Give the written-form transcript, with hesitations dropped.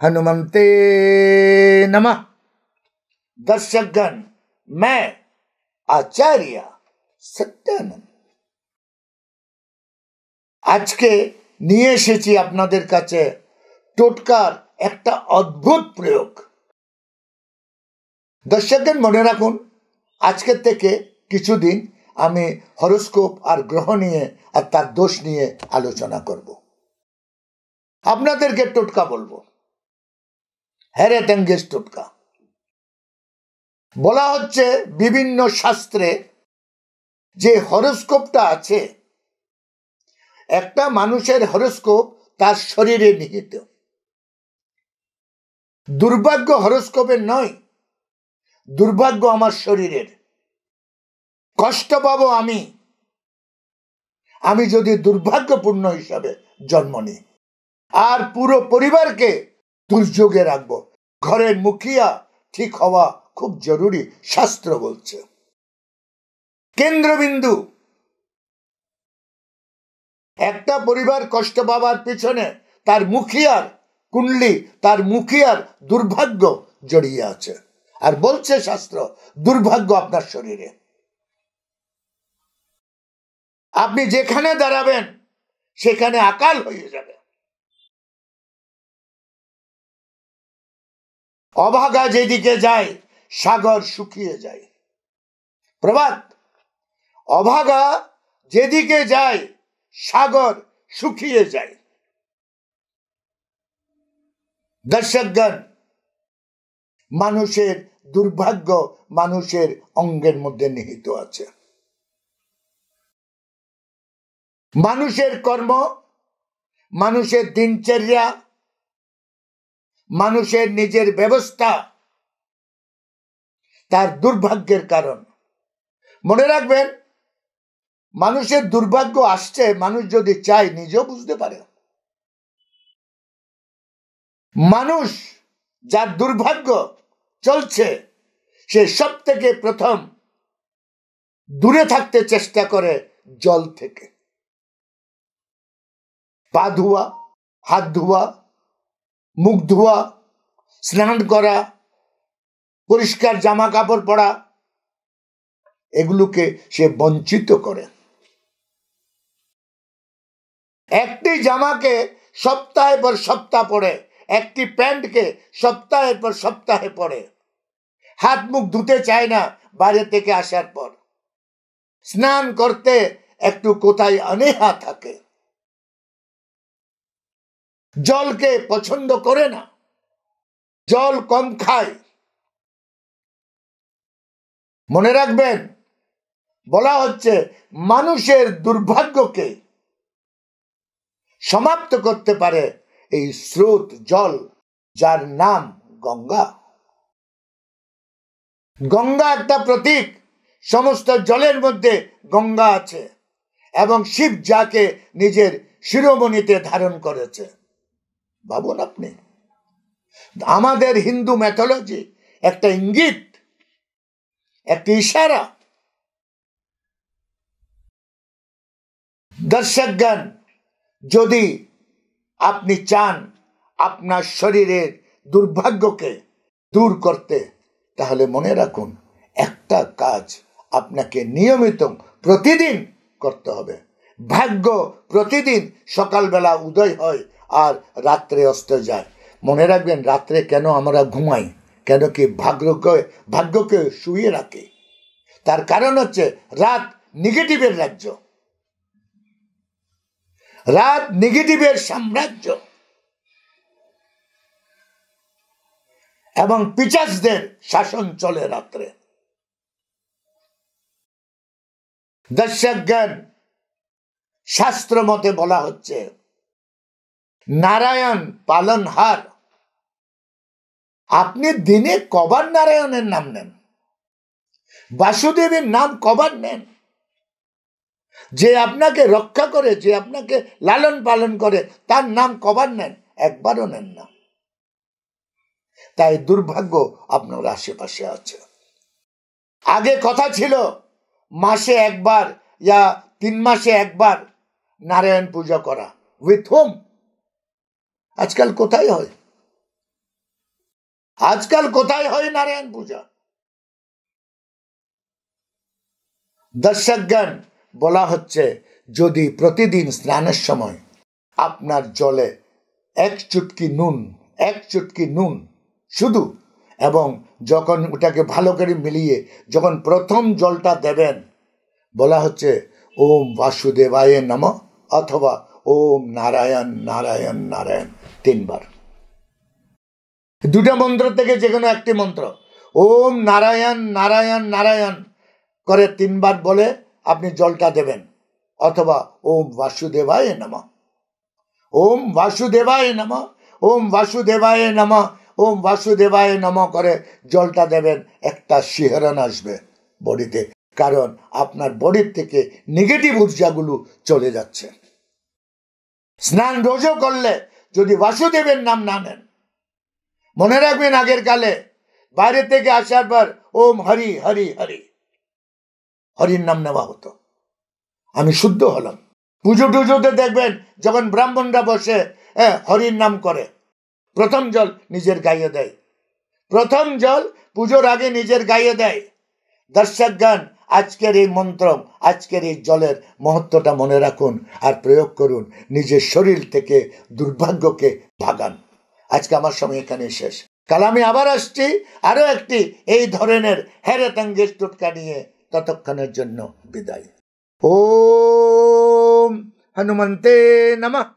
हनुमंते नमः। दर्शकगण, मैं आचार्य सत्यानंद আজকে নিয়ে এসেছি আপনাদের কাছে টোটকার একটা অদ্ভুত প্রয়োগ। দর্শকগণ মনে রাখুন, আজকের থেকে কিছুদিন আমি হরোস্কোপ আর গ্রহ নিয়ে আর তার দোষ নিয়ে আলোচনা করব। আপনাদেরকে টোটকা বলবো, হেরেটেঙ্গেজ টোটকা। বলা হচ্ছে বিভিন্ন শাস্ত্রে যে হরোস্কোপটা আছে, একটা মানুষের হরোস্কোপ তার শরীরে নিহিত। দুর্ভাগ্য হরোস্কোপের নয়, দুর্ভাগ্য আমার শরীরের। কষ্ট পাবো আমি যদি দুর্ভাগ্যপূর্ণ হিসাবে জন্ম নিই, আর পুরো পরিবারকে দুর্যোগে রাখবো। ঘরের মুখিয়া ঠিক হওয়া খুব জরুরি, শাস্ত্র বলছে। কেন্দ্রবিন্দু, একটা পরিবার কষ্ট পাবার পিছনে তার মুখিয়ার কুণ্ডলি, তার মুখিয়ার দুর্ভাগ্য জড়িয়ে আছে। আর বলছে শাস্ত্র, দুর্ভাগ্য আপনার শরীরে। আপনি যেখানে দাঁড়াবেন সেখানে আকাল হয়ে যাবে। অভাগা যেদিকে যায় সাগর শুকিয়ে যায়। প্রবাদ, অভাগা যেদিকে যায় সাগর শুকিয়ে যায়। দর্শকগণ, মানুষের দুর্ভাগ্য মানুষের অঙ্গের মধ্যে নিহিত আছে। মানুষের কর্ম, মানুষের দিনচর্যা, মানুষের নিজের ব্যবস্থা তার দুর্ভাগ্যের কারণ। মনে রাখবেন, মানুষের দুর্ভাগ্য আসছে, মানুষ যদি চায় নিজেও বুঝতে পারে। মানুষ যার দুর্ভাগ্য চলছে, সে সব থেকে প্রথম দূরে থাকতে চেষ্টা করে জল থেকে। পা ধোয়া, হাত ধোয়া, মুখ ধোয়া, স্নান করা, পরিষ্কার জামা কাপড় পরা, এগুলোকে সে বঞ্চিত করে। একটি জামাকে সপ্তাহের পর সপ্তাহ পরে, একটি প্যান্টকে সপ্তাহের পর সপ্তাহে পরে, হাত মুখ ধুতে চায় না বাইরে থেকে আসার পর, স্নান করতে একটু কোথায় অনীহা থাকে, জলকে পছন্দ করে না, জল কম খায়। মনে রাখবেন, বলা হচ্ছে মানুষের দুর্ভাগ্যকে সমাপ্ত করতে পারে এই স্রোত জল, যার নাম গঙ্গা। গঙ্গা একটা প্রতীক, সমস্ত জলের মধ্যে গঙ্গা আছে, এবং শিব যাকে নিজের শিরোমণিতে ধারণ করেছে। ভাবুন আপনি, আমাদের হিন্দু ম্যাথোলজি একটা ইঙ্গিত, একটা ইশারা। দর্শকগণ, যদি আপনি চান আপনার শরীরের দুর্ভাগ্যকে দূর করতে, তাহলে মনে রাখুন, একটা কাজ আপনাকে নিয়মিত প্রতিদিন করতে হবে। ভাগ্য প্রতিদিন সকালবেলা উদয় হয় আর রাত্রে অস্ত যায়। মনে রাখবেন, রাত্রে কেন আমরা ঘুমাই, কেন কি ভাগ্যকে শুয়ে রাখি? তার কারণ হচ্ছে রাত নেগেটিভের রাজ্য, রাত নেগেটিভের সাম্রাজ্য, এবং পিশাচদের শাসন চলে রাত্রে। দর্শকগণ, শাস্ত্র মতে বলা হচ্ছে নারায়ণ পালনহার। আপনি দিনে কবার নারায়ণের নাম নেন? বাসুদেবের নাম কবার নেন? যে আপনাকে রক্ষা করে, যে আপনাকে লালন পালন করে, তার নাম কবার নেন? একবারও নেন না। তাই দুর্ভাগ্য আপনার আশেপাশে আছে। আগে কথা ছিল মাসে একবার या 3 মাসে একবার নারায়ণ পূজা করা। With home? আজকাল কোথায় হয়? আজকাল কোথায় হয় নারায়ণ পূজা? দর্শকগণ, বলা হচ্ছে যদি প্রতিদিন স্নানের সময় আপনার জলে এক চুটকি নুন শুধু, এবং যখন ওটাকে ভালো করে মিলিয়ে যখন প্রথম জলটা দেবেন, বলা হচ্ছে ওম বাসুদেবায় নমঃ অথবা ওম নারায়ণ নারায়ণ নারায়ণ 3 বার। দুটা মন্ত্র থেকে যে কোনো একটি মন্ত্র ওম নারায়ণ নারায়ণ নারায়ণ করে 3 বার বলে আপনি জলটা দেবেন, অথবা ওম বাসুদেবায় নমঃ, ওম বাসুদেবায় নমঃ, ওম বাসুদেবায় নমঃ, ওম বাসুদেবায় নমঃ করে জলটা দেবেন। একটা শিহরণ আসবে বডিতে, কারণ আপনার বডির থেকে নেগেটিভ ঊর্জাগুলো চলে যাচ্ছে। স্নান রোজও করলে যদি বাসুদেবের নাম না নেন, মনে রাখবেন আগের কালে বাইরে থেকে আসার পর ওম হরি হরি হরি, হরির নাম নেওয়া হতো। আমি শুদ্ধ হলাম। পুজো টুজোতে দেখবেন যখন ব্রাহ্মণরা বসে হরির নাম করে, প্রথম জল নিজের গায়ে দেয়, প্রথম জল পুজোর আগে নিজের গায়ে দেয়। দর্শকগণ, আজকের এই মন্ত্র, আজকের এই জলের মহত্বটা মনে রাখুন আর প্রয়োগ করুন। নিজের শরীর থেকে দুর্ভাগ্যকে ভাগান। আজকে আমার সময় এখানে শেষ। কাল আমি আবার আসছি আরো একটি এই ধরনের হেরেতাঙ্গের টোটকা নিয়ে। ততক্ষণের জন্য বিদায়। ওম হনুমন্তে নমঃ।